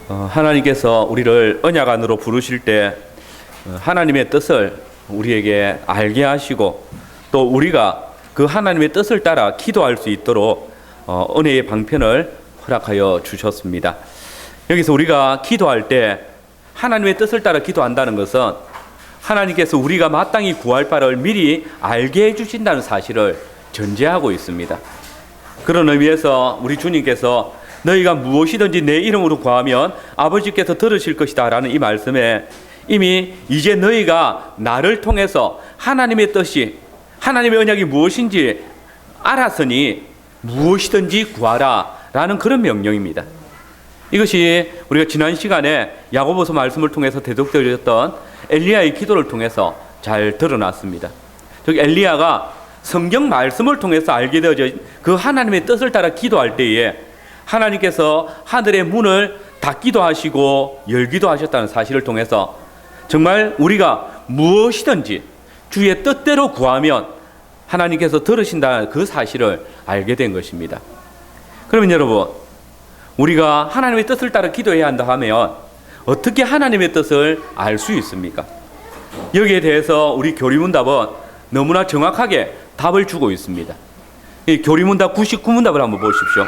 하나님께서 우리를 언약 안으로 부르실 때 하나님의 뜻을 우리에게 알게 하시고 또 우리가 그 하나님의 뜻을 따라 기도할 수 있도록 은혜의 방편을 허락하여 주셨습니다. 여기서 우리가 기도할 때 하나님의 뜻을 따라 기도한다는 것은 하나님께서 우리가 마땅히 구할 바를 미리 알게 해주신다는 사실을 전제하고 있습니다. 그런 의미에서 우리 주님께서 너희가 무엇이든지 내 이름으로 구하면 아버지께서 들으실 것이다 라는 이 말씀에 이미 이제 너희가 나를 통해서 하나님의 뜻이, 하나님의 언약이 무엇인지 알았으니 무엇이든지 구하라 라는 그런 명령입니다. 이것이 우리가 지난 시간에 야고보서 말씀을 통해서 대독되어졌던 엘리야의 기도를 통해서 잘 드러났습니다. 즉 엘리야가 성경 말씀을 통해서 알게 되어진 그 하나님의 뜻을 따라 기도할 때에 하나님께서 하늘의 문을 닫기도 하시고 열기도 하셨다는 사실을 통해서 정말 우리가 무엇이든지 주의 뜻대로 구하면 하나님께서 들으신다는 그 사실을 알게 된 것입니다. 그러면 여러분, 우리가 하나님의 뜻을 따라 기도해야 한다 하면 어떻게 하나님의 뜻을 알 수 있습니까? 여기에 대해서 우리 교리문답은 너무나 정확하게 답을 주고 있습니다. 이 교리문답 99문답을 한번 보십시오.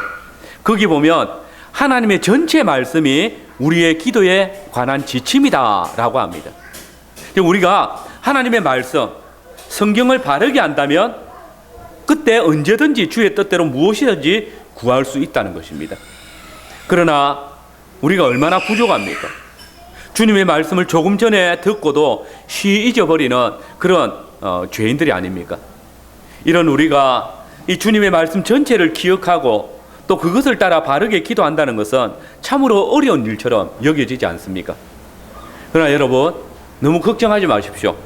거기 보면 하나님의 전체 말씀이 우리의 기도에 관한 지침이다 라고 합니다. 우리가 하나님의 말씀, 성경을 바르게 안다면 그때 언제든지 주의 뜻대로 무엇이든지 구할 수 있다는 것입니다. 그러나 우리가 얼마나 부족합니까? 주님의 말씀을 조금 전에 듣고도 쉬 잊어버리는 그런 죄인들이 아닙니까? 이런 우리가 이 주님의 말씀 전체를 기억하고 또 그것을 따라 바르게 기도한다는 것은 참으로 어려운 일처럼 여겨지지 않습니까? 그러나 여러분, 너무 걱정하지 마십시오.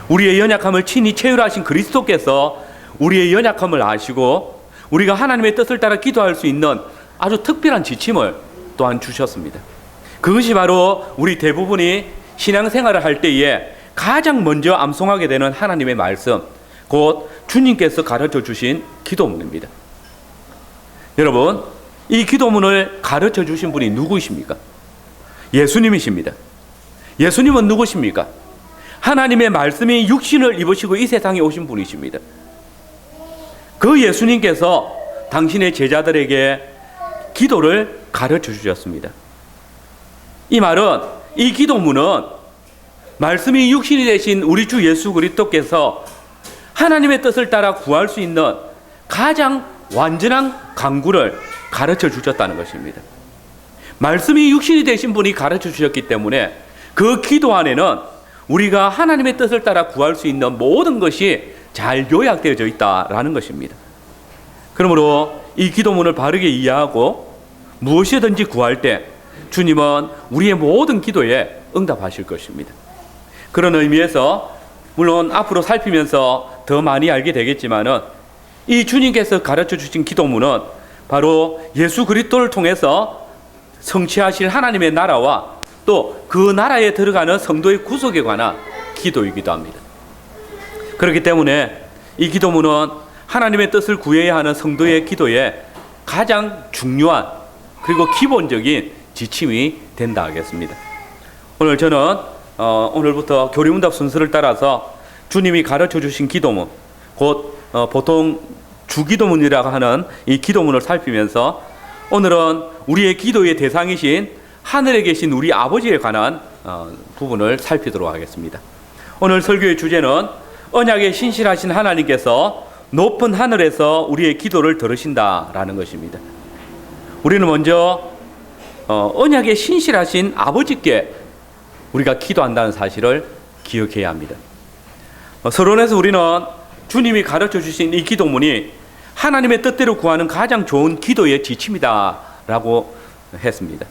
우리의 연약함을 친히 체휼하신 그리스도께서 우리의 연약함을 아시고 우리가 하나님의 뜻을 따라 기도할 수 있는 아주 특별한 지침을 또한 주셨습니다. 그것이 바로 우리 대부분이 신앙생활을 할 때에 가장 먼저 암송하게 되는 하나님의 말씀, 곧 주님께서 가르쳐 주신 기도문입니다. 여러분, 이 기도문을 가르쳐 주신 분이 누구이십니까? 예수님이십니다. 예수님은 누구십니까? 하나님의 말씀이 육신을 입으시고 이 세상에 오신 분이십니다. 그 예수님께서 당신의 제자들에게 기도를 가르쳐 주셨습니다. 이 말은, 이 기도문은 말씀이 육신이 되신 우리 주 예수 그리스도께서 하나님의 뜻을 따라 구할 수 있는 가장 완전한 강구를 가르쳐 주셨다는 것입니다. 말씀이 육신이 되신 분이 가르쳐 주셨기 때문에 그 기도 안에는 우리가 하나님의 뜻을 따라 구할 수 있는 모든 것이 잘 요약되어져 있다라는 것입니다. 그러므로 이 기도문을 바르게 이해하고 무엇이든지 구할 때 주님은 우리의 모든 기도에 응답하실 것입니다. 그런 의미에서 물론 앞으로 살피면서 더 많이 알게 되겠지만은 이 주님께서 가르쳐 주신 기도문은 바로 예수 그리스도를 통해서 성취하실 하나님의 나라와 또 그 나라에 들어가는 성도의 구속에 관한 기도이기도 합니다. 그렇기 때문에 이 기도문은 하나님의 뜻을 구해야 하는 성도의 기도에 가장 중요한 그리고 기본적인 지침이 된다 하겠습니다. 오늘 저는 오늘부터 교리문답 순서를 따라서 주님이 가르쳐 주신 기도문, 곧 보통 주기도문이라고 하는 이 기도문을 살피면서 오늘은 우리의 기도의 대상이신 하늘에 계신 우리 아버지에 관한 부분을 살피도록 하겠습니다. 오늘 설교의 주제는 언약에 신실하신 하나님께서 높은 하늘에서 우리의 기도를 들으신다라는 것입니다. 우리는 먼저 언약에 신실하신 아버지께 우리가 기도한다는 사실을 기억해야 합니다. 서론에서 우리는 주님이 가르쳐 주신 이 기도문이 하나님의 뜻대로 구하는 가장 좋은 기도의 지침이다라고 했습니다.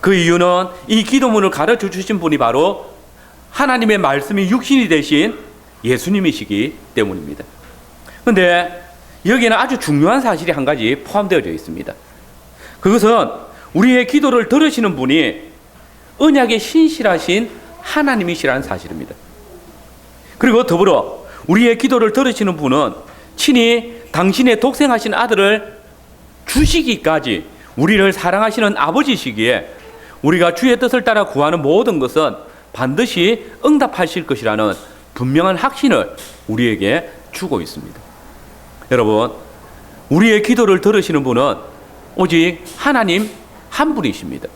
그 이유는 이 기도문을 가르쳐 주신 분이 바로 하나님의 말씀이 육신이 되신 예수님이시기 때문입니다. 그런데 여기에는 아주 중요한 사실이 한 가지 포함되어져 있습니다. 그것은 우리의 기도를 들으시는 분이 언약에 신실하신 하나님이시라는 사실입니다. 그리고 더불어 우리의 기도를 들으시는 분은 친히 당신의 독생하신 아들을 주시기까지 우리를 사랑하시는 아버지시기에 우리가 주의 뜻을 따라 구하는 모든 것은 반드시 응답하실 것이라는 분명한 확신을 우리에게 주고 있습니다. 여러분, 우리의 기도를 들으시는 분은 오직 하나님 한 분이십니다.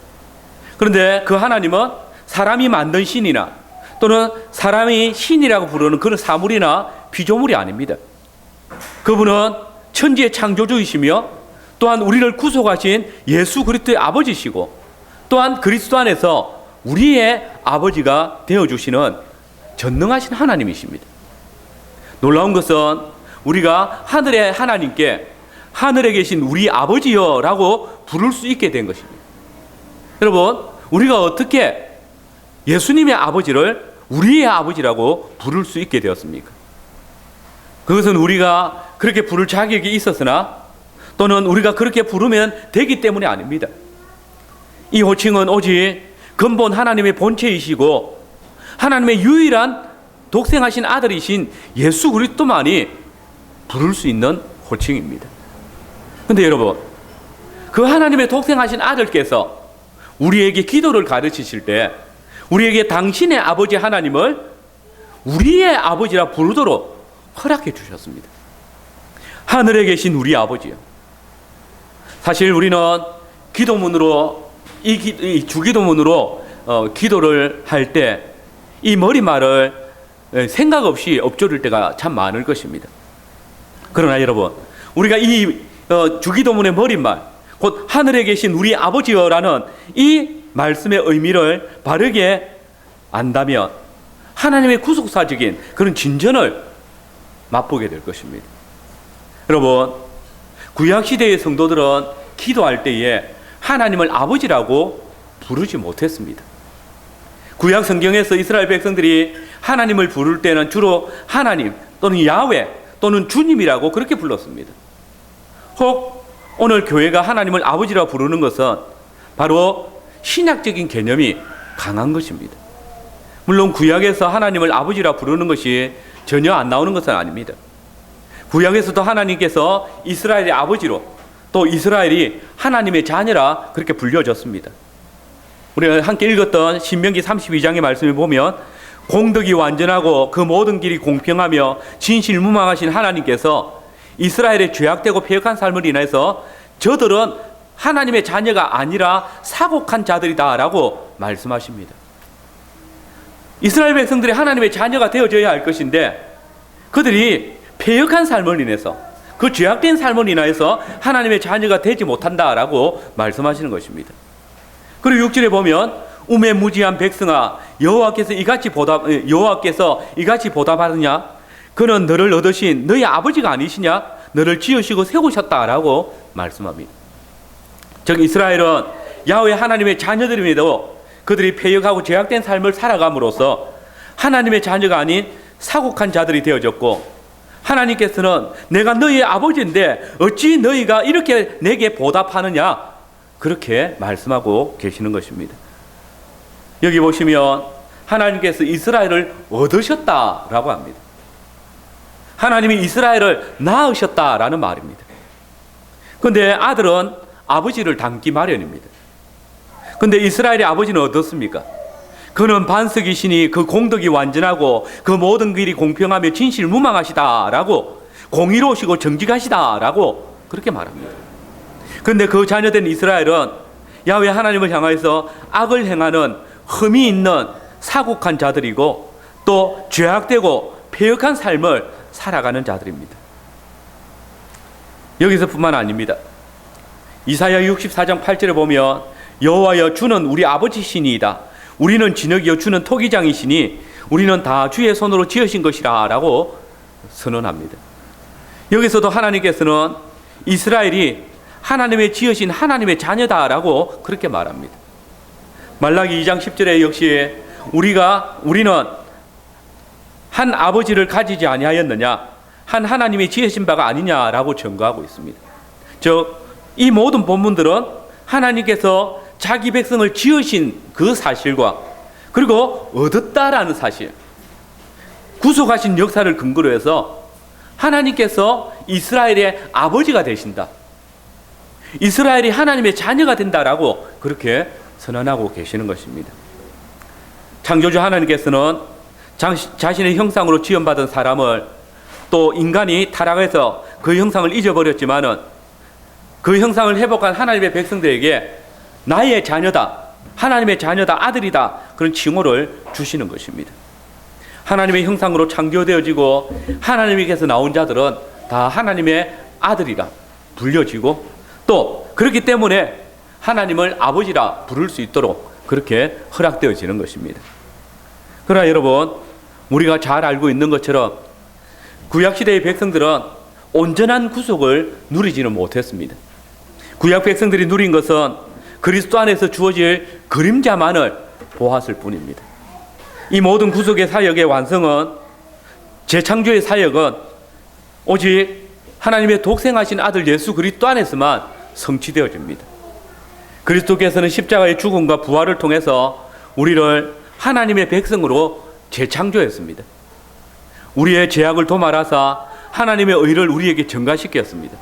그런데 그 하나님은 사람이 만든 신이나 또는 사람이 신이라고 부르는 그런 사물이나 피조물이 아닙니다. 그분은 천지의 창조주이시며 또한 우리를 구속하신 예수 그리스도의 아버지시고 또한 그리스도 안에서 우리의 아버지가 되어주시는 전능하신 하나님이십니다. 놀라운 것은 우리가 하늘의 하나님께 하늘에 계신 우리 아버지여라고 부를 수 있게 된 것입니다. 여러분, 우리가 어떻게 예수님의 아버지를 우리의 아버지라고 부를 수 있게 되었습니까? 그것은 우리가 그렇게 부를 자격이 있었으나 또는 우리가 그렇게 부르면 되기 때문이 아닙니다. 이 호칭은 오직 근본 하나님의 본체이시고 하나님의 유일한 독생하신 아들이신 예수 그리스도만이 부를 수 있는 호칭입니다. 그런데 여러분, 그 하나님의 독생하신 아들께서 우리에게 기도를 가르치실 때 우리에게 당신의 아버지 하나님을 우리의 아버지라 부르도록 허락해 주셨습니다. 하늘에 계신 우리 아버지요. 사실 우리는 기도문으로 이 주기도문으로 기도를 할 때 이 머리말을 생각 없이 엎조릴 때가 참 많을 것입니다. 그러나 여러분, 우리가 이 주기도문의 머리말, 곧 하늘에 계신 우리 아버지여라는 이 말씀의 의미를 바르게 안다면 하나님의 구속사적인 그런 진전을 맛보게 될 것입니다. 여러분, 구약시대의 성도들은 기도할 때에 하나님을 아버지라고 부르지 못했습니다. 구약 성경에서 이스라엘 백성들이 하나님을 부를 때는 주로 하나님 또는 야훼 또는 주님이라고 그렇게 불렀습니다. 혹 오늘 교회가 하나님을 아버지라고 부르는 것은 바로 신약적인 개념이 강한 것입니다. 물론 구약에서 하나님을 아버지라 부르는 것이 전혀 안 나오는 것은 아닙니다. 구약에서도 하나님께서 이스라엘의 아버지로 또 이스라엘이 하나님의 자녀라 그렇게 불려졌습니다. 우리가 함께 읽었던 신명기 32장의 말씀을 보면 공덕이 완전하고 그 모든 길이 공평하며 진실무망하신 하나님께서 이스라엘의 죄악되고 패역한 삶을 인해서 저들은 하나님의 자녀가 아니라 사곡한 자들이다라고 말씀하십니다. 이스라엘 백성들이 하나님의 자녀가 되어져야 할 것인데 그들이 패역한 삶을 인해서 그 죄악된 삶을 인하여서 하나님의 자녀가 되지 못한다라고 말씀하시는 것입니다. 그리고 6절에 보면 우매무지한 백성아 여호와께서 이같이 보답하느냐 그는 너를 얻으신 너희 아버지가 아니시냐 너를 지으시고 세우셨다라고 말씀합니다. 즉 이스라엘은 야훼 하나님의 자녀들임에도 그들이 패역하고 죄악된 삶을 살아감으로써 하나님의 자녀가 아닌 사곡한 자들이 되어졌고 하나님께서는 내가 너희의 아버지인데 어찌 너희가 이렇게 내게 보답하느냐 그렇게 말씀하고 계시는 것입니다. 여기 보시면 하나님께서 이스라엘을 얻으셨다라고 합니다. 하나님이 이스라엘을 낳으셨다라는 말입니다. 그런데 아들은 아버지를 닮기 마련입니다. 그런데 이스라엘의 아버지는 어떻습니까? 그는 반석이시니 그 공덕이 완전하고 그 모든 길이 공평하며 진실무망하시다라고 공의로우시고 정직하시다라고 그렇게 말합니다. 그런데 그 자녀된 이스라엘은 야훼 하나님을 향하여서 악을 행하는 흠이 있는 사곡한 자들이고 또 죄악되고 패역한 삶을 살아가는 자들입니다. 여기서뿐만 아닙니다. 이사야 64장 8절에 보면 여호와여 주는 우리 아버지시니이다. 우리는 진흙이요 주는 토기장이시니 우리는 다 주의 손으로 지으신 것이라 라고 선언합니다. 여기서도 하나님께서는 이스라엘이 하나님의 지으신 하나님의 자녀다라고 그렇게 말합니다. 말라기 2장 10절에 역시 우리는 한 아버지를 가지지 아니하였느냐 한 하나님이 지으신 바가 아니냐라고 증거하고 있습니다. 즉 이 모든 본문들은 하나님께서 자기 백성을 지으신 그 사실과 그리고 얻었다라는 사실 구속하신 역사를 근거로 해서 하나님께서 이스라엘의 아버지가 되신다 이스라엘이 하나님의 자녀가 된다라고 그렇게 선언하고 계시는 것입니다. 창조주 하나님께서는 자신의 형상으로 지음받은 사람을 또 인간이 타락해서 그 형상을 잊어버렸지만은 그 형상을 회복한 하나님의 백성들에게 나의 자녀다, 하나님의 자녀다, 아들이다, 그런 칭호를 주시는 것입니다. 하나님의 형상으로 창조되어지고 하나님께서 나온 자들은 다 하나님의 아들이라 불려지고 또 그렇기 때문에 하나님을 아버지라 부를 수 있도록 그렇게 허락되어지는 것입니다. 그러나 여러분, 우리가 잘 알고 있는 것처럼 구약시대의 백성들은 온전한 구속을 누리지는 못했습니다. 구약 백성들이 누린 것은 그리스도 안에서 주어질 그림자만을 보았을 뿐입니다. 이 모든 구속의 사역의 완성은, 재창조의 사역은 오직 하나님의 독생하신 아들 예수 그리스도 안에서만 성취되어집니다. 그리스도께서는 십자가의 죽음과 부활을 통해서 우리를 하나님의 백성으로 재창조했습니다. 우리의 죄악을 도말하사 하나님의 의를 우리에게 전가시켰습니다.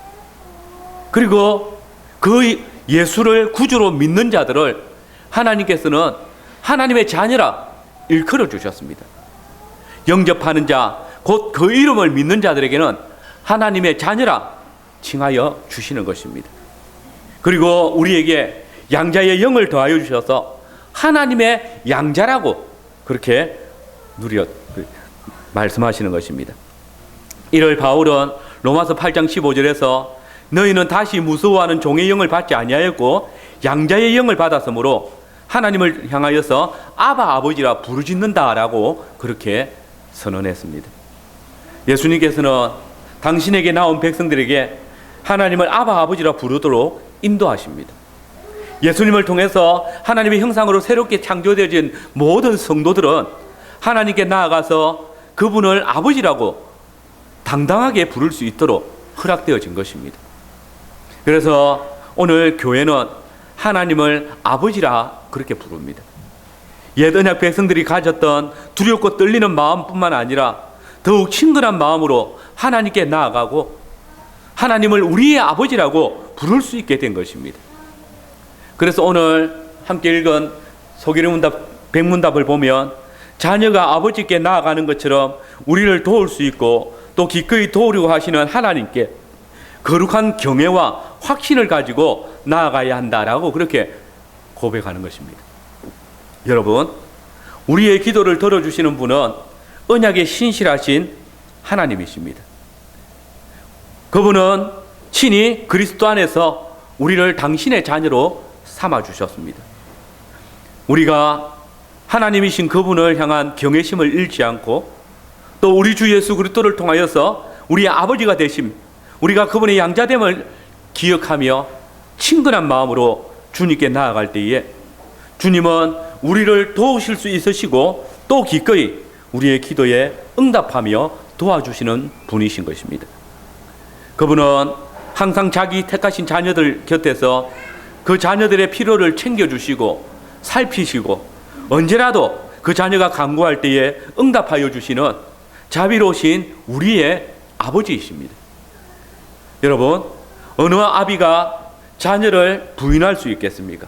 그리고 그 예수를 구주로 믿는 자들을 하나님께서는 하나님의 자녀라 일컬어 주셨습니다. 영접하는 자, 곧 그 이름을 믿는 자들에게는 하나님의 자녀라 칭하여 주시는 것입니다. 그리고 우리에게 양자의 영을 더하여 주셔서 하나님의 양자라고 그렇게 말씀하시는 것입니다. 이를 바울은 로마서 8장 15절에서 너희는 다시 무서워하는 종의 영을 받지 아니하였고 양자의 영을 받았으므로 하나님을 향하여서 아바 아버지라 부르짖는다라고 그렇게 선언했습니다. 예수님께서는 당신에게 나온 백성들에게 하나님을 아바 아버지라 부르도록 인도하십니다. 예수님을 통해서 하나님의 형상으로 새롭게 창조되어진 모든 성도들은 하나님께 나아가서 그분을 아버지라고 당당하게 부를 수 있도록 허락되어진 것입니다. 그래서 오늘 교회는 하나님을 아버지라 그렇게 부릅니다. 옛 언약 백성들이 가졌던 두렵고 떨리는 마음뿐만 아니라 더욱 친근한 마음으로 하나님께 나아가고 하나님을 우리의 아버지라고 부를 수 있게 된 것입니다. 그래서 오늘 함께 읽은 소개의 문답, 백문답을 보면 자녀가 아버지께 나아가는 것처럼 우리를 도울 수 있고 또 기꺼이 도우려고 하시는 하나님께 거룩한 경외와 확신을 가지고 나아가야 한다라고 그렇게 고백하는 것입니다. 여러분, 우리의 기도를 들어주시는 분은 언약에 신실하신 하나님이십니다. 그분은 친히 그리스도 안에서 우리를 당신의 자녀로 삼아주셨습니다. 우리가 하나님이신 그분을 향한 경외심을 잃지 않고 또 우리 주 예수 그리스도를 통하여서 우리의 아버지가 되심, 우리가 그분의 양자됨을 기억하며 친근한 마음으로 주님께 나아갈 때에 주님은 우리를 도우실 수 있으시고 또 기꺼이 우리의 기도에 응답하며 도와주시는 분이신 것입니다. 그분은 항상 자기 택하신 자녀들 곁에서 그 자녀들의 필요를 챙겨주시고 살피시고 언제라도 그 자녀가 간구할 때에 응답하여 주시는 자비로우신 우리의 아버지이십니다. 여러분, 어느 아비가 자녀를 부인할 수 있겠습니까?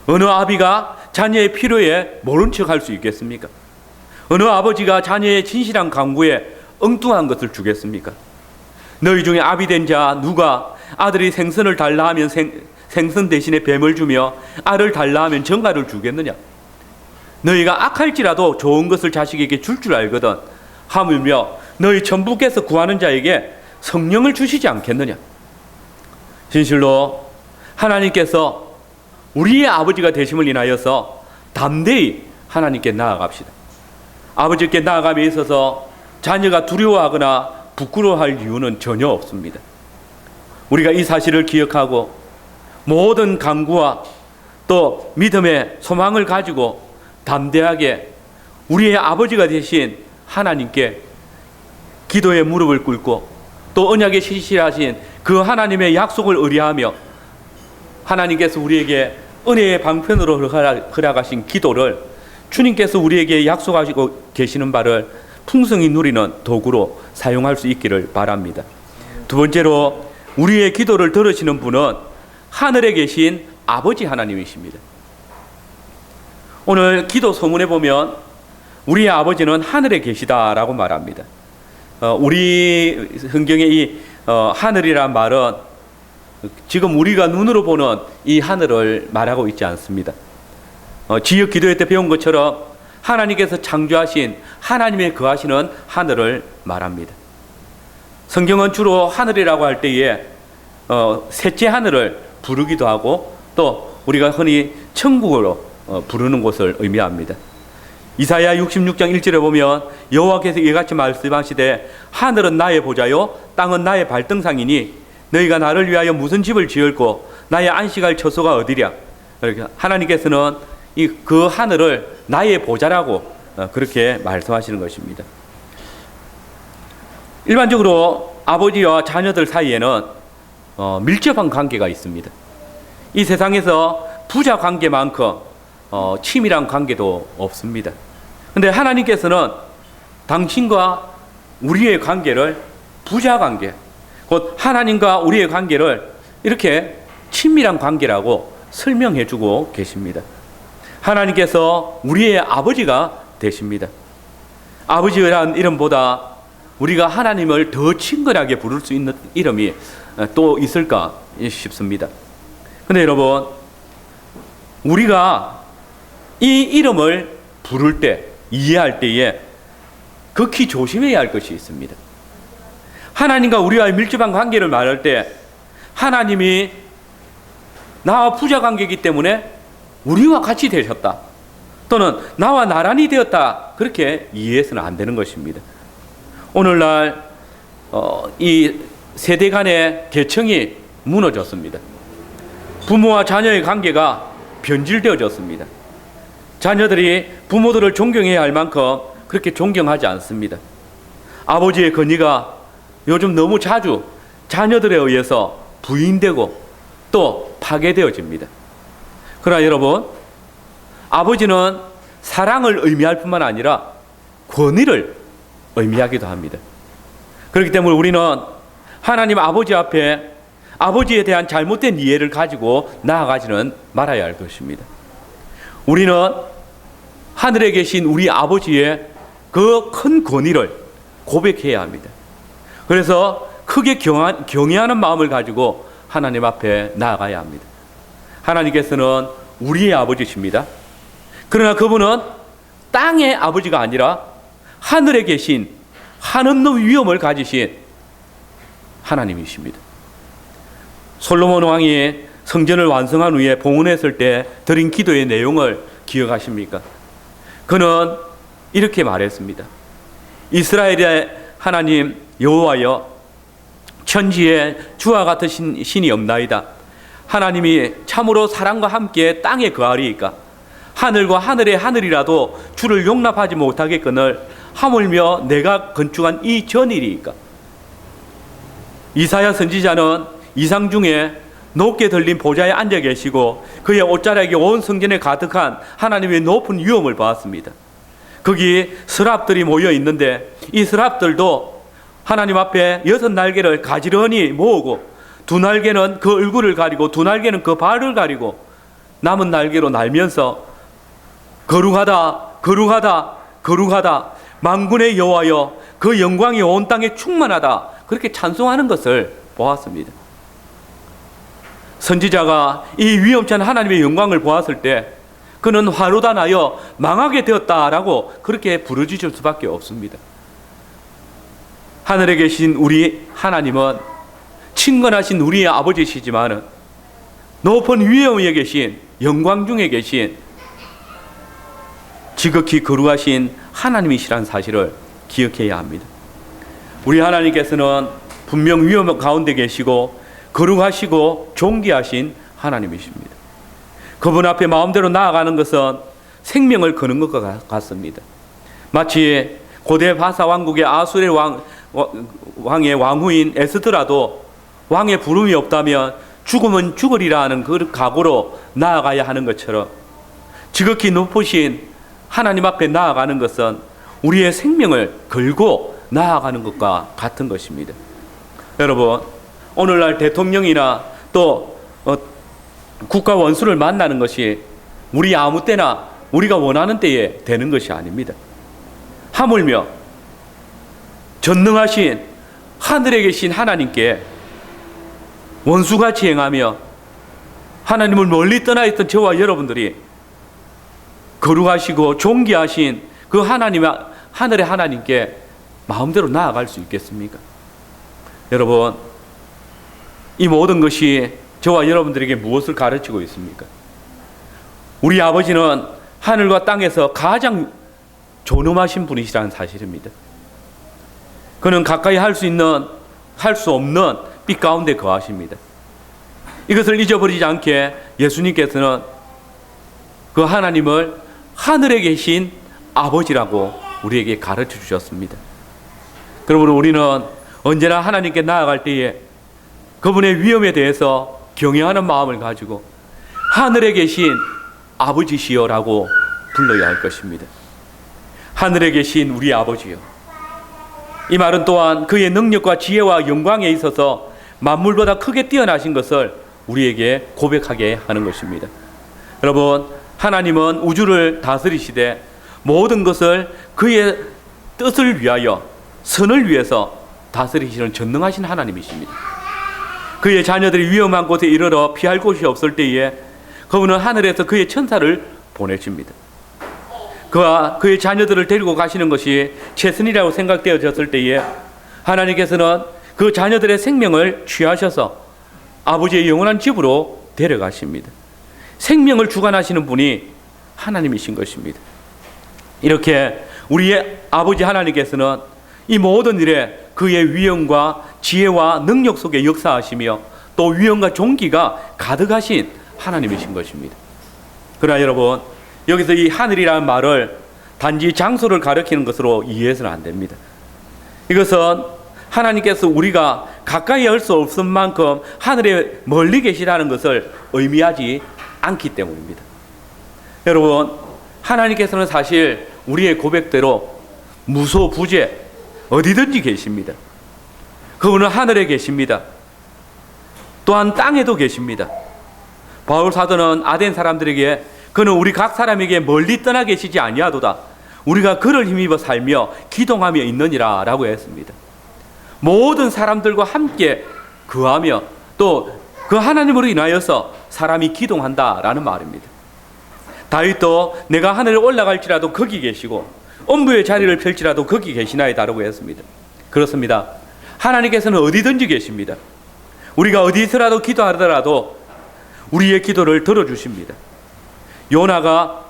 어느 아비가 자녀의 필요에 모른 척할 수 있겠습니까? 어느 아버지가 자녀의 진실한 간구에 엉뚱한 것을 주겠습니까? 너희 중에 아비 된 자 누가 아들이 생선을 달라 하면 생선 대신에 뱀을 주며 알을 달라 하면 정갈을 주겠느냐? 너희가 악할지라도 좋은 것을 자식에게 줄 줄 알거든 하물며 너희 천부께서 구하는 자에게 성령을 주시지 않겠느냐? 진실로 하나님께서 우리의 아버지가 되심을 인하여서 담대히 하나님께 나아갑시다. 아버지께 나아감에 있어서 자녀가 두려워하거나 부끄러워할 이유는 전혀 없습니다. 우리가 이 사실을 기억하고 모든 간구와 또 믿음의 소망을 가지고 담대하게 우리의 아버지가 되신 하나님께 기도의 무릎을 꿇고 또 언약에 신실하신 그 하나님의 약속을 의뢰하며 하나님께서 우리에게 은혜의 방편으로 허락하신 기도를 주님께서 우리에게 약속하시고 계시는 바를 풍성히 누리는 도구로 사용할 수 있기를 바랍니다. 두 번째로 우리의 기도를 들으시는 분은 하늘에 계신 아버지 하나님이십니다. 오늘 기도 서문에 보면 우리의 아버지는 하늘에 계시다라고 말합니다. 우리 성경의 이 하늘이란 말은 지금 우리가 눈으로 보는 이 하늘을 말하고 있지 않습니다. 지역 기도회 때 배운 것처럼 하나님께서 창조하신 하나님의 거하시는 하늘을 말합니다. 성경은 주로 하늘이라고 할 때에 셋째 하늘을 부르기도 하고 또 우리가 흔히 천국으로 부르는 곳을 의미합니다. 이사야 66장 1절에 보면 여호와께서 이같이 말씀하시되 하늘은 나의 보좌요 땅은 나의 발등상이니 너희가 나를 위하여 무슨 집을 지을고 나의 안식할 처소가 어디랴. 하나님께서는 그 하늘을 나의 보좌라고 그렇게 말씀하시는 것입니다. 일반적으로 아버지와 자녀들 사이에는 밀접한 관계가 있습니다. 이 세상에서 부자 관계만큼 친밀한 관계도 없습니다. 그런데 하나님께서는 당신과 우리의 관계를 부자 관계, 곧 하나님과 우리의 관계를 이렇게 친밀한 관계라고 설명해 주고 계십니다. 하나님께서 우리의 아버지가 되십니다. 아버지라는 이름보다 우리가 하나님을 더 친근하게 부를 수 있는 이름이 또 있을까 싶습니다. 그런데 여러분, 우리가 이 이름을 부를 때, 이해할 때에 극히 조심해야 할 것이 있습니다. 하나님과 우리와의 밀접한 관계를 말할 때 하나님이 나와 부자 관계이기 때문에 우리와 같이 되셨다, 또는 나와 나란히 되었다, 그렇게 이해해서는 안 되는 것입니다. 오늘날 이 세대 간의 계층이 무너졌습니다. 부모와 자녀의 관계가 변질되어졌습니다. 자녀들이 부모들을 존경해야 할 만큼 그렇게 존경하지 않습니다. 아버지의 권위가 요즘 너무 자주 자녀들에 의해서 부인되고 또 파괴되어집니다. 그러나 여러분, 아버지는 사랑을 의미할 뿐만 아니라 권위를 의미하기도 합니다. 그렇기 때문에 우리는 하나님 아버지 앞에 아버지에 대한 잘못된 이해를 가지고 나아가지는 말아야 할 것입니다. 우리는 하늘에 계신 우리 아버지의 그 큰 권위를 고백해야 합니다. 그래서 크게 경외하는 마음을 가지고 하나님 앞에 나아가야 합니다. 하나님께서는 우리의 아버지십니다. 그러나 그분은 땅의 아버지가 아니라 하늘에 계신 한없는 위엄을 가지신 하나님이십니다. 솔로몬 왕이 성전을 완성한 후에 봉헌했을 때 드린 기도의 내용을 기억하십니까? 그는 이렇게 말했습니다. 이스라엘의 하나님 여호와여, 천지에 주와 같으신 신이 없나이다. 하나님이 참으로 사랑과 함께 땅에 거하리이까? 하늘과 하늘의 하늘이라도 주를 용납하지 못하겠거늘 하물며 내가 건축한 이 전일이이까? 이사야 선지자는 이상 중에 높게 들린 보좌에 앉아 계시고 그의 옷자락이 온 성전에 가득한 하나님의 높은 위엄을 보았습니다. 거기 서랍들이 모여 있는데 이 서랍들도 하나님 앞에 6날개를 가지런히 모으고 2날개는 그 얼굴을 가리고 2날개는 그 발을 가리고 남은 날개로 날면서 거룩하다 거룩하다 거룩하다 만군의 여호와여, 그 영광이 온 땅에 충만하다, 그렇게 찬송하는 것을 보았습니다. 선지자가 이 위엄찬 하나님의 영광을 보았을 때 그는 화로 다 나여 망하게 되었다라고 그렇게 부르짖을 수밖에 없습니다. 하늘에 계신 우리 하나님은 친근하신 우리의 아버지시지만 높은 위엄에 계신, 영광 중에 계신 지극히 거룩하신 하나님이시라는 사실을 기억해야 합니다. 우리 하나님께서는 분명 위엄 가운데 계시고 거룩하시고 존귀하신 하나님이십니다. 그분 앞에 마음대로 나아가는 것은 생명을 거는 것과 같습니다. 마치 고대 바사 왕국의 아수르 왕의 왕후인 에스더라도 왕의 부름이 없다면 죽으면 죽으리라는 그 각오로 나아가야 하는 것처럼 지극히 높으신 하나님 앞에 나아가는 것은 우리의 생명을 걸고 나아가는 것과 같은 것입니다. 여러분, 오늘날 대통령이나 또 국가 원수를 만나는 것이 우리 아무 때나 우리가 원하는 때에 되는 것이 아닙니다. 하물며 전능하신 하늘에 계신 하나님께 원수같이 행하며 하나님을 멀리 떠나 있던 저와 여러분들이 거룩하시고 존귀하신 그 하늘의 하나님께 마음대로 나아갈 수 있겠습니까? 여러분, 이 모든 것이 저와 여러분들에게 무엇을 가르치고 있습니까? 우리 아버지는 하늘과 땅에서 가장 존엄하신 분이시라는 사실입니다. 그는 가까이 할 수 없는 빛 가운데 거하십니다. 이것을 잊어버리지 않게 예수님께서는 그 하나님을 하늘에 계신 아버지라고 우리에게 가르쳐 주셨습니다. 그러므로 우리는 언제나 하나님께 나아갈 때에 그분의 위엄에 대해서 경외하는 마음을 가지고 하늘에 계신 아버지시여라고 불러야 할 것입니다. 하늘에 계신 우리 아버지여. 이 말은 또한 그의 능력과 지혜와 영광에 있어서 만물보다 크게 뛰어나신 것을 우리에게 고백하게 하는 것입니다. 여러분, 하나님은 우주를 다스리시되 모든 것을 그의 뜻을 위하여 선을 위해서 다스리시는 전능하신 하나님이십니다. 그의 자녀들이 위험한 곳에 이르러 피할 곳이 없을 때에 그분은 하늘에서 그의 천사를 보내십니다. 그와 그의 자녀들을 데리고 가시는 것이 최선이라고 생각되어졌을 때에 하나님께서는 그 자녀들의 생명을 취하셔서 아버지의 영원한 집으로 데려가십니다. 생명을 주관하시는 분이 하나님이신 것입니다. 이렇게 우리의 아버지 하나님께서는 이 모든 일에 그의 위엄과 지혜와 능력 속에 역사하시며 또 위엄과 존귀가 가득하신 하나님이신 것입니다. 그러나 여러분, 여기서 이 하늘이라는 말을 단지 장소를 가리키는 것으로 이해해서는 안 됩니다. 이것은 하나님께서 우리가 가까이 할 수 없을 만큼 하늘에 멀리 계시다는 것을 의미하지 않기 때문입니다. 여러분, 하나님께서는 사실 우리의 고백대로 무소부재 어디든지 계십니다. 그분은 하늘에 계십니다. 또한 땅에도 계십니다. 바울 사도는 아덴 사람들에게 그는 우리 각 사람에게 멀리 떠나 계시지 아니하도다. 우리가 그를 힘입어 살며 기동하며 있느니라 라고 했습니다. 모든 사람들과 함께 거하며 또 그 하나님으로 인하여서 사람이 기동한다라는 말입니다. 다윗도 내가 하늘에 올라갈지라도 거기 계시고 엄부의 자리를 펼지라도 거기 계시나이다라고 했습니다. 그렇습니다. 하나님께서는 어디든지 계십니다. 우리가 어디서라도 기도하더라도 우리의 기도를 들어주십니다. 요나가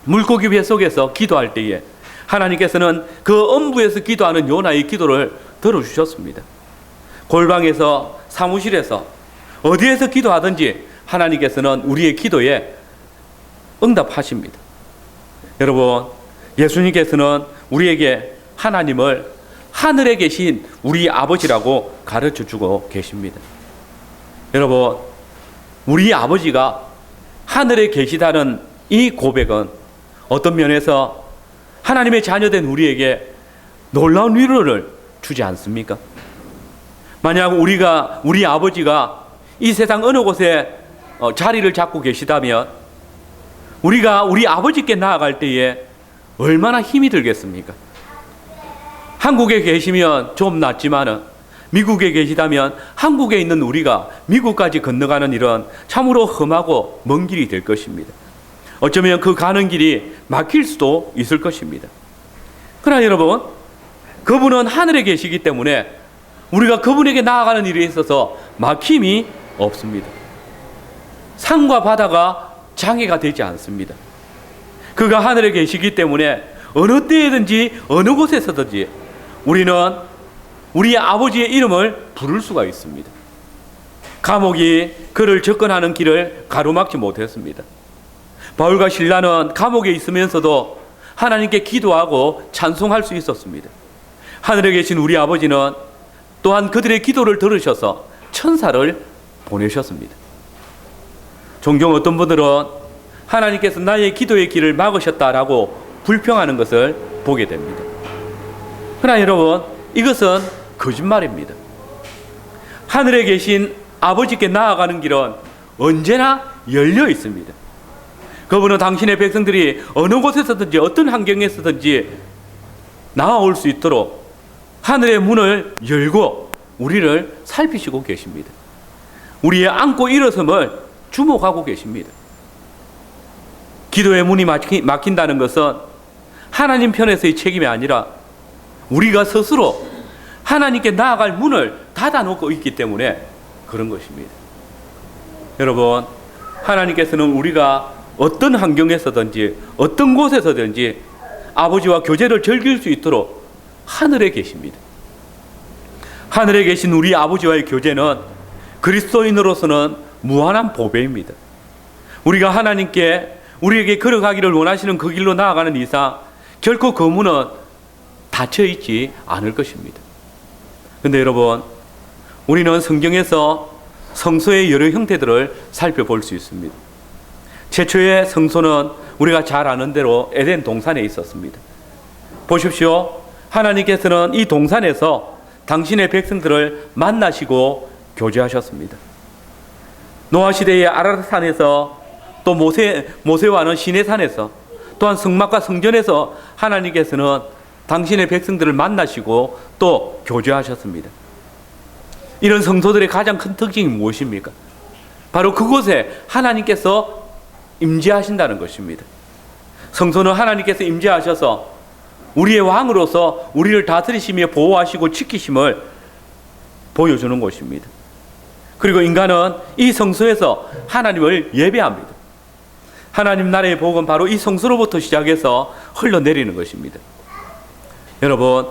물고기 배 속에서 기도할 때에 하나님께서는 그 엄부에서 기도하는 요나의 기도를 들어주셨습니다. 골방에서, 사무실에서, 어디에서 기도하든지 하나님께서는 우리의 기도에 응답하십니다. 여러분, 예수님께서는 우리에게 하나님을 하늘에 계신 우리 아버지라고 가르쳐주고 계십니다. 여러분, 우리 아버지가 하늘에 계시다는 이 고백은 어떤 면에서 하나님의 자녀된 우리에게 놀라운 위로를 주지 않습니까? 만약 우리 아버지가 이 세상 어느 곳에 자리를 잡고 계시다면 우리가 우리 아버지께 나아갈 때에 얼마나 힘이 들겠습니까? 한국에 계시면 좀 낫지만은 미국에 계시다면 한국에 있는 우리가 미국까지 건너가는 일은 참으로 험하고 먼 길이 될 것입니다. 어쩌면 그 가는 길이 막힐 수도 있을 것입니다. 그러나 여러분, 그분은 하늘에 계시기 때문에 우리가 그분에게 나아가는 일에 있어서 막힘이 없습니다. 산과 바다가 장애가 되지 않습니다. 그가 하늘에 계시기 때문에 어느 때든지 어느 곳에서든지 우리는 우리 아버지의 이름을 부를 수가 있습니다. 감옥이 그를 접근하는 길을 가로막지 못했습니다. 바울과 실라는 감옥에 있으면서도 하나님께 기도하고 찬송할 수 있었습니다. 하늘에 계신 우리 아버지는 또한 그들의 기도를 들으셔서 천사를 보내셨습니다. 종종 어떤 분들은 하나님께서 나의 기도의 길을 막으셨다라고 불평하는 것을 보게 됩니다. 그러나 여러분, 이것은 거짓말입니다. 하늘에 계신 아버지께 나아가는 길은 언제나 열려 있습니다. 그분은 당신의 백성들이 어느 곳에서든지 어떤 환경에서든지 나아올 수 있도록 하늘의 문을 열고 우리를 살피시고 계십니다. 우리의 안고 일어섬을 주목하고 계십니다. 기도의 문이 막힌다는 것은 하나님 편에서의 책임이 아니라 우리가 스스로 하나님께 나아갈 문을 닫아놓고 있기 때문에 그런 것입니다. 여러분, 하나님께서는 우리가 어떤 환경에서든지 어떤 곳에서든지 아버지와 교제를 즐길 수 있도록 하늘에 계십니다. 하늘에 계신 우리 아버지와의 교제는 그리스도인으로서는 무한한 보배입니다. 우리가 하나님께 우리에게 걸어가기를 원하시는 그 길로 나아가는 이상 결코 그 문은 닫혀 있지 않을 것입니다. 그런데 여러분, 우리는 성경에서 성소의 여러 형태들을 살펴볼 수 있습니다. 최초의 성소는 우리가 잘 아는 대로 에덴 동산에 있었습니다. 보십시오. 하나님께서는 이 동산에서 당신의 백성들을 만나시고 교제하셨습니다. 노아 시대의 아라산에서 또 모세와는 시내산에서 또한 성막과 성전에서 하나님께서는 당신의 백성들을 만나시고 또 교제하셨습니다. 이런 성소들의 가장 큰 특징이 무엇입니까? 바로 그곳에 하나님께서 임재하신다는 것입니다. 성소는 하나님께서 임재하셔서 우리의 왕으로서 우리를 다스리시며 보호하시고 지키심을 보여주는 곳입니다. 그리고 인간은 이 성소에서 하나님을 예배합니다. 하나님 나라의 복은 바로 이 성소로부터 시작해서 흘러내리는 것입니다. 여러분,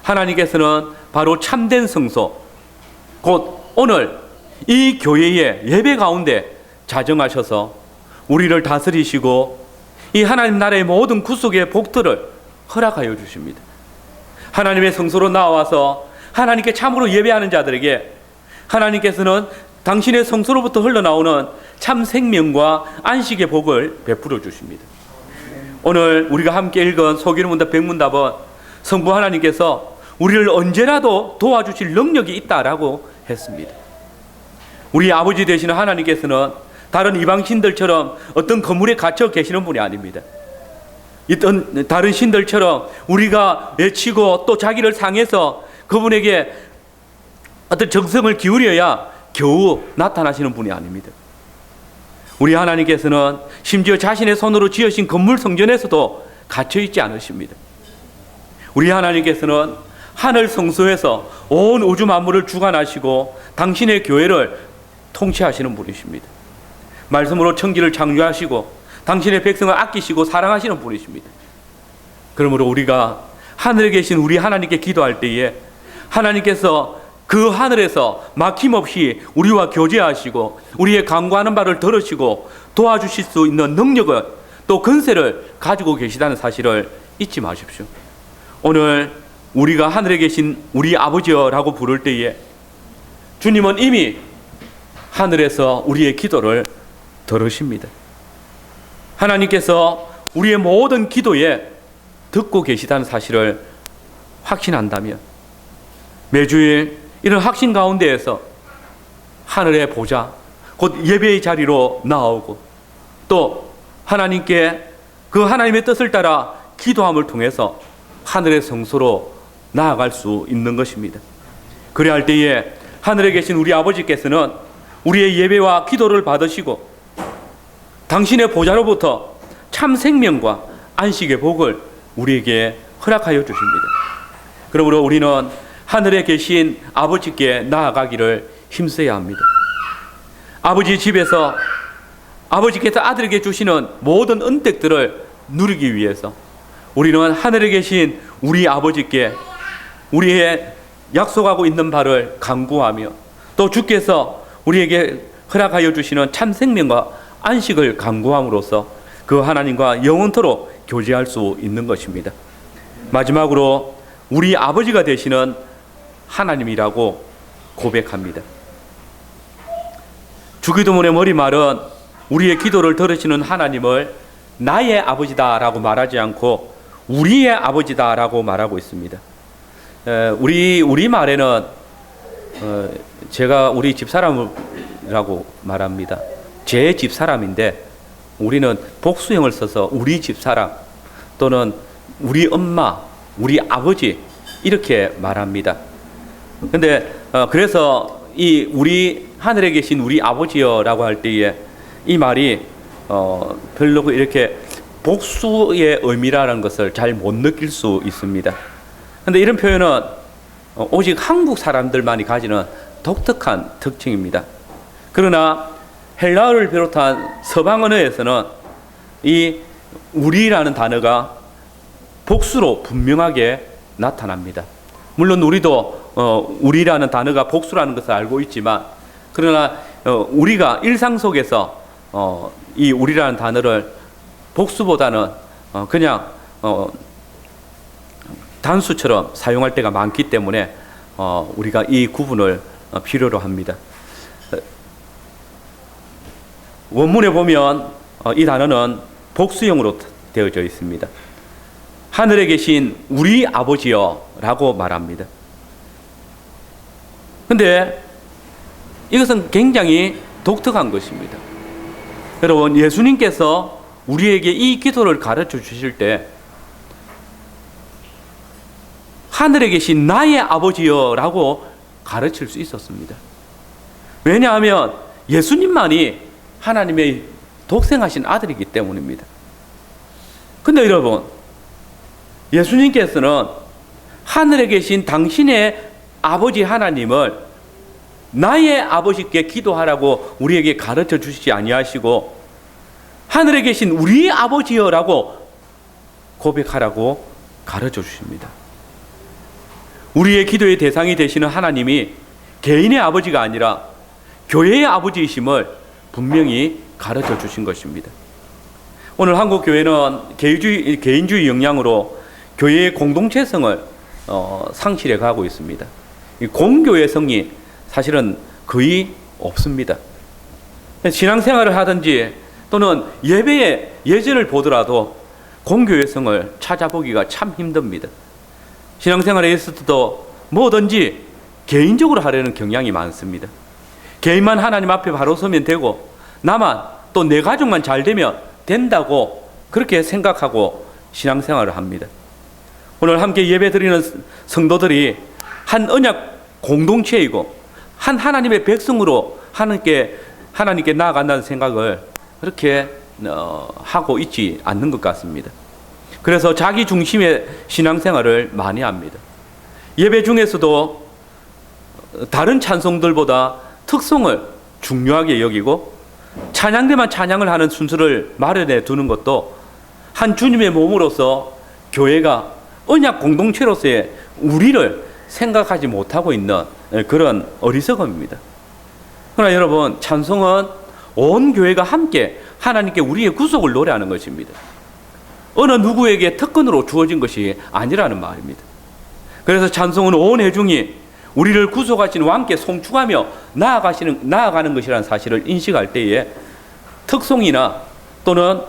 하나님께서는 바로 참된 성소, 곧 오늘 이 교회의 예배 가운데 자정하셔서 우리를 다스리시고 이 하나님 나라의 모든 구속의 복들을 허락하여 주십니다. 하나님의 성소로 나와서 하나님께 참으로 예배하는 자들에게 하나님께서는 당신의 성소로부터 흘러나오는 참 생명과 안식의 복을 베풀어 주십니다. 오늘 우리가 함께 읽은 소기문답 백문답은 성부 하나님께서 우리를 언제라도 도와주실 능력이 있다라고 했습니다. 우리 아버지 되시는 하나님께서는 다른 이방 신들처럼 어떤 건물에 갇혀 계시는 분이 아닙니다. 있던 다른 신들처럼 우리가 외치고 또 자기를 상해서 그분에게 어떤 정성을 기울여야 겨우 나타나시는 분이 아닙니다. 우리 하나님께서는 심지어 자신의 손으로 지으신 건물 성전에서도 갇혀 있지 않으십니다. 우리 하나님께서는 하늘 성소에서 온 우주 만물을 주관하시고 당신의 교회를 통치하시는 분이십니다. 말씀으로 천지를 창조하시고 당신의 백성을 아끼시고 사랑하시는 분이십니다. 그러므로 우리가 하늘에 계신 우리 하나님께 기도할 때에 하나님께서 그 하늘에서 막힘없이 우리와 교제하시고 우리의 간구하는 바를 들으시고 도와주실 수 있는 능력을 또 근세를 가지고 계시다는 사실을 잊지 마십시오. 오늘 우리가 하늘에 계신 우리 아버지여라고 부를 때에 주님은 이미 하늘에서 우리의 기도를 들으십니다. 하나님께서 우리의 모든 기도에 듣고 계시다는 사실을 확신한다면 매주일 이런 확신 가운데에서 하늘의 보좌, 곧 예배의 자리로 나오고 또 하나님께 그 하나님의 뜻을 따라 기도함을 통해서 하늘의 성소로 나아갈 수 있는 것입니다. 그래야 할 때에 하늘에 계신 우리 아버지께서는 우리의 예배와 기도를 받으시고 당신의 보좌로부터 참 생명과 안식의 복을 우리에게 허락하여 주십니다. 그러므로 우리는 하늘에 계신 아버지께 나아가기를 힘써야 합니다. 아버지 집에서 아버지께서 아들에게 주시는 모든 은택들을 누리기 위해서 우리는 하늘에 계신 우리 아버지께 우리의 약속하고 있는 바를 간구하며 또 주께서 우리에게 허락하여 주시는 참 생명과 안식을 간구함으로써 그 하나님과 영원토록 교제할 수 있는 것입니다. 마지막으로 우리 아버지가 되시는 하나님이라고 고백합니다. 주기도문의 머리말은 우리의 기도를 들으시는 하나님을 나의 아버지다라고 말하지 않고 우리의 아버지다라고 말하고 있습니다. 우리 말에는 제가 우리 집사람이라고 말합니다. 제 집사람인데 우리는 복수형을 써서 우리 집사람 또는 우리 엄마, 우리 아버지 이렇게 말합니다. 근데 그래서 이 우리 하늘에 계신 우리 아버지여라고 할 때에 이 말이 별로 이렇게 복수의 의미라는 것을 잘 못 느낄 수 있습니다. 근데 이런 표현은 오직 한국 사람들만이 가지는 독특한 특징입니다. 그러나 헬라어를 비롯한 서방 언어에서는 이 우리라는 단어가 복수로 분명하게 나타납니다. 물론 우리도 우리라는 단어가 복수라는 것을 알고 있지만, 그러나 우리가 일상 속에서 이 우리라는 단어를 복수보다는 그냥 단수처럼 사용할 때가 많기 때문에 우리가 이 구분을 필요로 합니다. 원문에 보면 이 단어는 복수형으로 되어져 있습니다. 하늘에 계신 우리 아버지여 라고 말합니다. 근데 이것은 굉장히 독특한 것입니다. 여러분, 예수님께서 우리에게 이 기도를 가르쳐 주실 때 하늘에 계신 나의 아버지여 라고 가르칠 수 있었습니다. 왜냐하면 예수님만이 하나님의 독생하신 아들이기 때문입니다. 근데 여러분, 예수님께서는 하늘에 계신 당신의 아버지 하나님을 나의 아버지께 기도하라고 우리에게 가르쳐 주시지 아니하시고 하늘에 계신 우리 아버지여라고 고백하라고 가르쳐 주십니다. 우리의 기도의 대상이 되시는 하나님이 개인의 아버지가 아니라 교회의 아버지이심을 분명히 가르쳐 주신 것입니다. 오늘 한국 교회는 개인주의 영향으로 교회의 공동체성을 상실해 가고 있습니다. 이 공교회성이 사실은 거의 없습니다. 신앙생활을 하든지 또는 예배의 예전을 보더라도 공교회성을 찾아보기가 참 힘듭니다. 신앙생활에 있어도 뭐든지 개인적으로 하려는 경향이 많습니다. 개인만 하나님 앞에 바로 서면 되고 나만 또 내 가족만 잘 되면 된다고 그렇게 생각하고 신앙생활을 합니다. 오늘 함께 예배드리는 성도들이 한 언약 공동체이고 한 하나님의 백성으로 하나님께 나아간다는 생각을 그렇게 하고 있지 않는 것 같습니다. 그래서 자기 중심의 신앙생활을 많이 합니다. 예배 중에서도 다른 찬송들보다 특성을 중요하게 여기고 찬양대만 찬양을 하는 순서를 마련해 두는 것도 한 주님의 몸으로서 교회가 언약 공동체로서의 우리를 생각하지 못하고 있는 그런 어리석음입니다. 그러나 여러분, 찬송은 온 교회가 함께 하나님께 우리의 구속을 노래하는 것입니다. 어느 누구에게 특권으로 주어진 것이 아니라는 말입니다. 그래서 찬송은 온 회중이 우리를 구속하신 왕께 송축하며 나아가는 것이라는 사실을 인식할 때에 특송이나 또는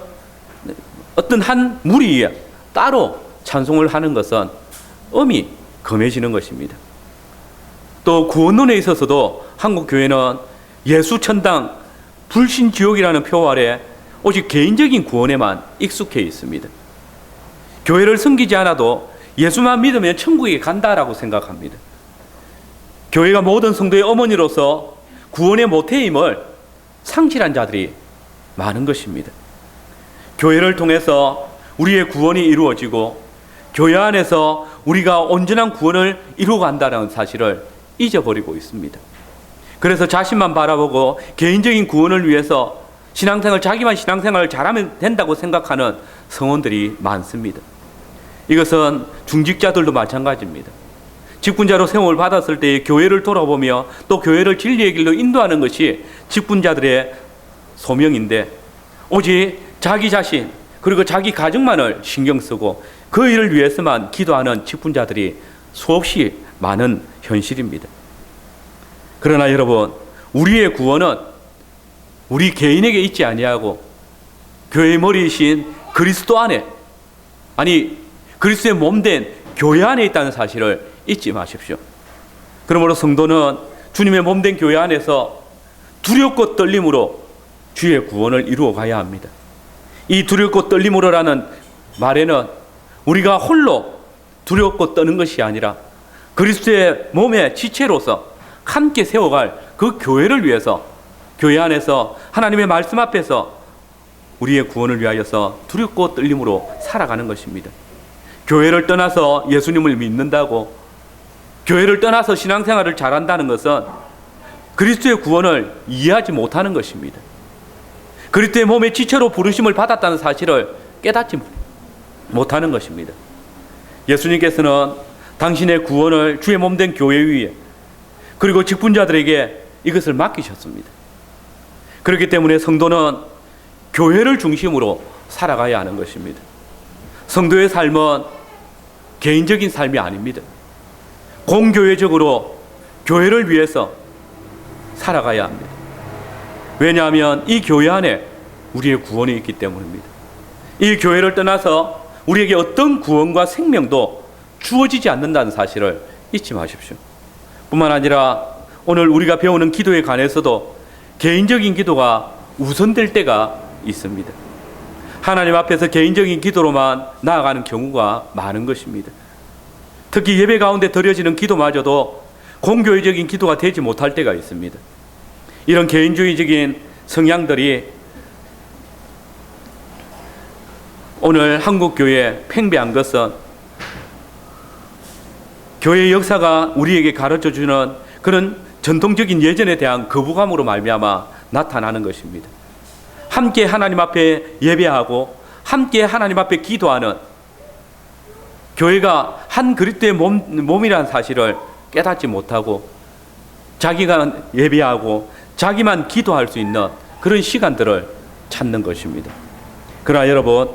어떤 한 무리에 따로 찬송을 하는 것은 음이 금해지는 것입니다. 또 구원론에 있어서도 한국 교회는 예수천당 불신지옥이라는 표 아래 오직 개인적인 구원에만 익숙해 있습니다. 교회를 섬기지 않아도 예수만 믿으면 천국에 간다라고 생각합니다. 교회가 모든 성도의 어머니로서 구원의 모태임을 상실한 자들이 많은 것입니다. 교회를 통해서 우리의 구원이 이루어지고 교회 안에서 우리가 온전한 구원을 이루어간다는 사실을 잊어버리고 있습니다. 그래서 자신만 바라보고 개인적인 구원을 위해서 자기만 신앙생활을 잘하면 된다고 생각하는 성원들이 많습니다. 이것은 중직자들도 마찬가지입니다. 직분자로 세움을 받았을 때 교회를 돌아보며 또 교회를 진리의 길로 인도하는 것이 직분자들의 소명인데 오직 자기 자신 그리고 자기 가정만을 신경 쓰고 그 일을 위해서만 기도하는 직분자들이 수없이 많은 현실입니다. 그러나 여러분, 우리의 구원은 우리 개인에게 있지 아니하고 교회의 머리이신 그리스도 안에, 그리스도의 몸된 교회 안에 있다는 사실을 잊지 마십시오. 그러므로 성도는 주님의 몸된 교회 안에서 두렵고 떨림으로 주의 구원을 이루어 가야 합니다. 이 두렵고 떨림으로라는 말에는 우리가 홀로 두렵고 떠는 것이 아니라 그리스도의 몸의 지체로서 함께 세워갈 그 교회를 위해서, 교회 안에서 하나님의 말씀 앞에서 우리의 구원을 위하여서 두렵고 떨림으로 살아가는 것입니다. 교회를 떠나서 예수님을 믿는다고, 교회를 떠나서 신앙생활을 잘한다는 것은 그리스도의 구원을 이해하지 못하는 것입니다. 그리스도의 몸의 지체로 부르심을 받았다는 사실을 깨닫지 못하는 것입니다. 예수님께서는 당신의 구원을 주의 몸된 교회 위에, 그리고 직분자들에게 이것을 맡기셨습니다. 그렇기 때문에 성도는 교회를 중심으로 살아가야 하는 것입니다. 성도의 삶은 개인적인 삶이 아닙니다. 공교회적으로 교회를 위해서 살아가야 합니다. 왜냐하면 이 교회 안에 우리의 구원이 있기 때문입니다. 이 교회를 떠나서 우리에게 어떤 구원과 생명도 주어지지 않는다는 사실을 잊지 마십시오. 뿐만 아니라 오늘 우리가 배우는 기도에 관해서도 개인적인 기도가 우선될 때가 있습니다. 하나님 앞에서 개인적인 기도로만 나아가는 경우가 많은 것입니다. 특히 예배 가운데 드려지는 기도마저도 공교회적인 기도가 되지 못할 때가 있습니다. 이런 개인주의적인 성향들이 오늘 한국교회에 팽배한 것은 교회의 역사가 우리에게 가르쳐주는 그런 전통적인 예전에 대한 거부감으로 말미암아 나타나는 것입니다. 함께 하나님 앞에 예배하고 함께 하나님 앞에 기도하는 교회가 한 그리스도의 몸이라는 사실을 깨닫지 못하고 자기가 예배하고 자기만 기도할 수 있는 그런 시간들을 찾는 것입니다. 그러나 여러분,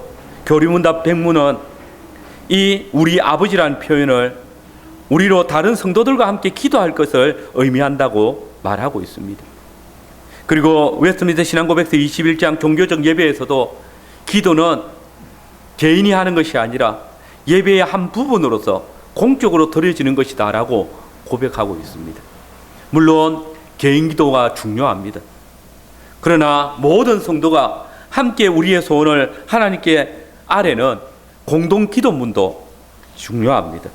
교리문답 백문은 이 우리 아버지라는 표현을 우리로 다른 성도들과 함께 기도할 것을 의미한다고 말하고 있습니다. 그리고 웨스트민스터 신앙고백서 21장 종교적 예배에서도 기도는 개인이 하는 것이 아니라 예배의 한 부분으로서 공적으로 드려지는 것이다 라고 고백하고 있습니다. 물론 개인 기도가 중요합니다. 그러나 모든 성도가 함께 우리의 소원을 하나님께 아뢰는 공동 기도문도 중요합니다.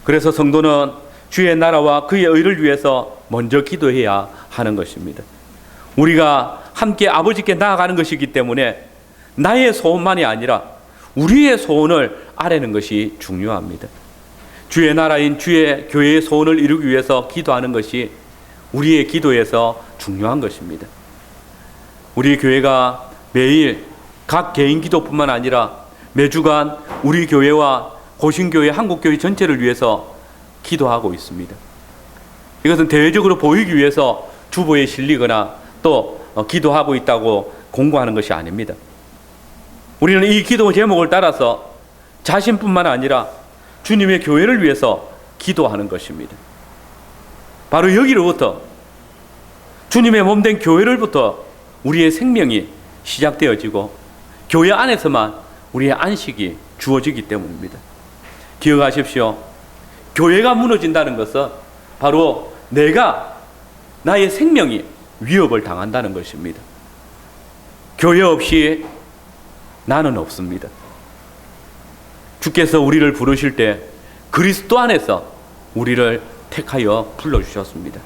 그래서 성도는 주의 나라와 그의 의를 위해서 먼저 기도해야 하는 것입니다. 우리가 함께 아버지께 나아가는 것이기 때문에 나의 소원만이 아니라 우리의 소원을 아뢰는 것이 중요합니다. 주의 나라인 주의 교회의 소원을 이루기 위해서 기도하는 것이 우리의 기도에서 중요한 것입니다. 우리 교회가 매일 각 개인 기도뿐만 아니라 매주간 우리 교회와 고신교회, 한국교회 전체를 위해서 기도하고 있습니다. 이것은 대외적으로 보이기 위해서 주보에 실리거나 또 기도하고 있다고 공고하는 것이 아닙니다. 우리는 이 기도 제목을 따라서 자신뿐만 아니라 주님의 교회를 위해서 기도하는 것입니다. 바로 여기로부터 주님의 몸된 교회로부터 우리의 생명이 시작되어지고 교회 안에서만 우리의 안식이 주어지기 때문입니다. 기억하십시오. 교회가 무너진다는 것은 바로 나의 생명이 위협을 당한다는 것입니다. 교회 없이 나는 없습니다. 주께서 우리를 부르실 때 그리스도 안에서 우리를 택하여 불러주셨습니다.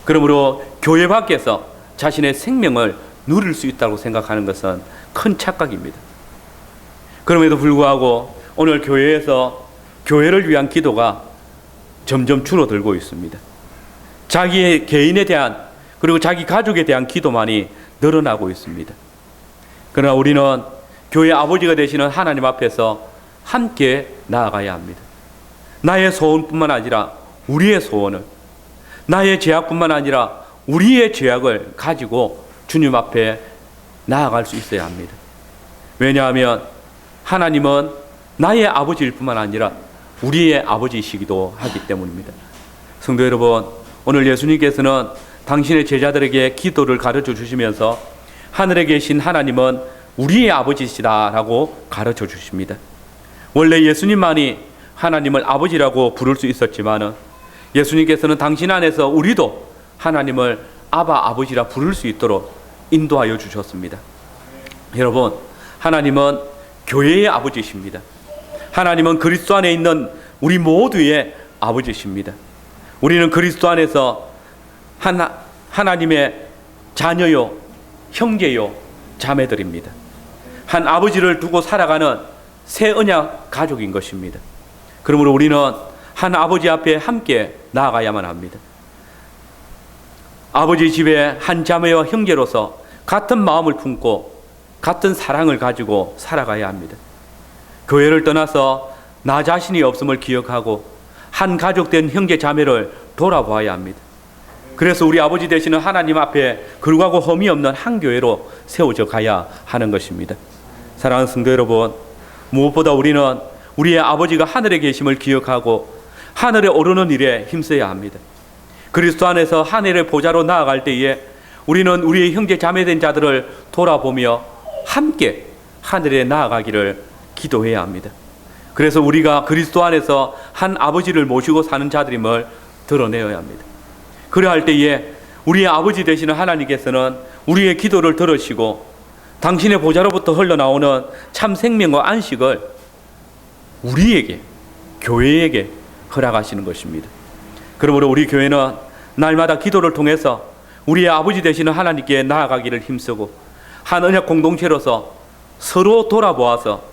그러므로 교회 밖에서 자신의 생명을 누릴 수 있다고 생각하는 것은 큰 착각입니다. 그럼에도 불구하고 오늘 교회에서 교회를 위한 기도가 점점 줄어들고 있습니다. 자기의 개인에 대한 그리고 자기 가족에 대한 기도만이 늘어나고 있습니다. 그러나 우리는 교회 아버지가 되시는 하나님 앞에서 함께 나아가야 합니다. 나의 소원뿐만 아니라 우리의 소원을, 나의 죄악뿐만 아니라 우리의 죄악을 가지고 주님 앞에 나아갈 수 있어야 합니다. 왜냐하면 하나님은 나의 아버지일 뿐만 아니라 우리의 아버지이시기도 하기 때문입니다. 성도 여러분, 오늘 예수님께서는 당신의 제자들에게 기도를 가르쳐 주시면서 하늘에 계신 하나님은 우리의 아버지시다라고 가르쳐 주십니다. 원래 예수님만이 하나님을 아버지라고 부를 수 있었지만은 예수님께서는 당신 안에서 우리도 하나님을 아바 아버지라 부를 수 있도록 인도하여 주셨습니다. 여러분, 하나님은 교회의 아버지십니다. 하나님은 그리스도 안에 있는 우리 모두의 아버지십니다. 우리는 그리스도 안에서 하나님의 자녀요, 형제요, 자매들입니다. 한 아버지를 두고 살아가는 새 언약 가족인 것입니다. 그러므로 우리는 한 아버지 앞에 함께 나아가야만 합니다. 아버지 집에 한 자매와 형제로서 같은 마음을 품고 같은 사랑을 가지고 살아가야 합니다. 교회를 떠나서 나 자신이 없음을 기억하고 한 가족된 형제 자매를 돌아보아야 합니다. 그래서 우리 아버지 되시는 하나님 앞에 거룩하고 흠이 없는 한 교회로 세워져 가야 하는 것입니다. 사랑하는 성도 여러분, 무엇보다 우리는 우리의 아버지가 하늘에 계심을 기억하고 하늘에 오르는 일에 힘써야 합니다. 그리스도 안에서 하늘의 보좌로 나아갈 때에 우리는 우리의 형제 자매된 자들을 돌아보며 함께 하늘에 나아가기를 기도해야 합니다. 그래서 우리가 그리스도 안에서 한 아버지를 모시고 사는 자들임을 드러내어야 합니다. 그래야 할 때에 우리의 아버지 되시는 하나님께서는 우리의 기도를 들으시고 당신의 보좌로부터 흘러나오는 참 생명과 안식을 우리에게, 교회에게 허락하시는 것입니다. 그러므로 우리 교회는 날마다 기도를 통해서 우리의 아버지 되시는 하나님께 나아가기를 힘쓰고 한 언약 공동체로서 서로 돌아보아서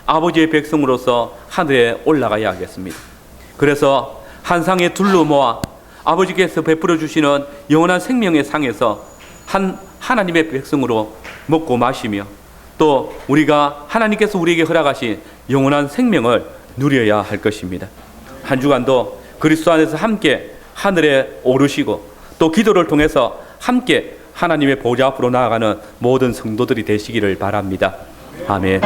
아버지의 백성으로서 하늘에 올라가야 하겠습니다. 그래서 한 상에 둘러 모아 아버지께서 베풀어 주시는 영원한 생명의 상에서 한 하나님의 백성으로 먹고 마시며 또 우리가 하나님께서 우리에게 허락하신 영원한 생명을 누려야 할 것입니다. 한 주간도 그리스도 안에서 함께 하늘에 오르시고 또 기도를 통해서 함께 하나님의 보좌 앞으로 나아가는 모든 성도들이 되시기를 바랍니다. 아멘.